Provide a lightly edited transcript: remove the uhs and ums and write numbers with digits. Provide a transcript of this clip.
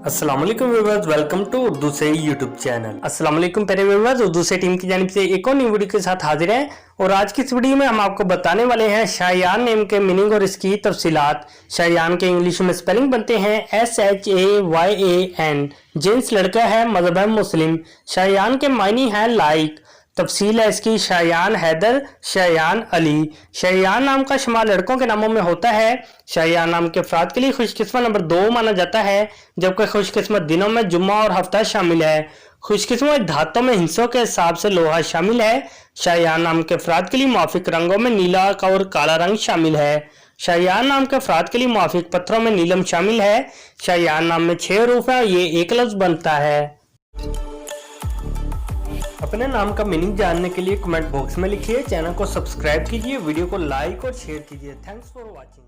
अस्सलाम वालेकुम viewers, welcome to Urdu से यूट्यूब चैनल। अस्सलाम वालेकुम प्यारे व्यूअर्स, उर्दू से टीम की जानिब से एक और न्यू वीडियो के साथ हाजिर हैं। और आज की इस वीडियो में हम आपको बताने वाले हैं शायान नेम के मीनिंग और इसकी तफसीलात। शायान के इंग्लिश में स्पेलिंग बनते हैं SHAYAN। जेंट्स लड़का है, मजहब है मुस्लिम। शायान के मायने हैं लाइक। तफसील है इसकी, शायान हैदर, शायान अली। शायान नाम का शुमार लड़कों के नामों में होता है। शायान नाम के अफराद के लिए खुशकिस्मत नंबर 2 माना जाता है, जबकि खुशकिस्मत दिनों में जुम्मा और हफ्ता शामिल है। खुशकिस्मत धातों में हिस्सों के हिसाब से लोहा शामिल है। शायान नाम के अफराद के लिए मुआफिक रंगों में नीला और काला रंग शामिल है। शायान नाम के अफराद के लिए मुआफिक पत्थरों में नीलम शामिल है। शायान नाम में 6 हरूफ है, ये एक लफ्ज बनता है। अपने नाम का मीनिंग जानने के लिए कमेंट बॉक्स में लिखिए, चैनल को सब्सक्राइब कीजिए, वीडियो को लाइक और शेयर कीजिए। Thanks for watching.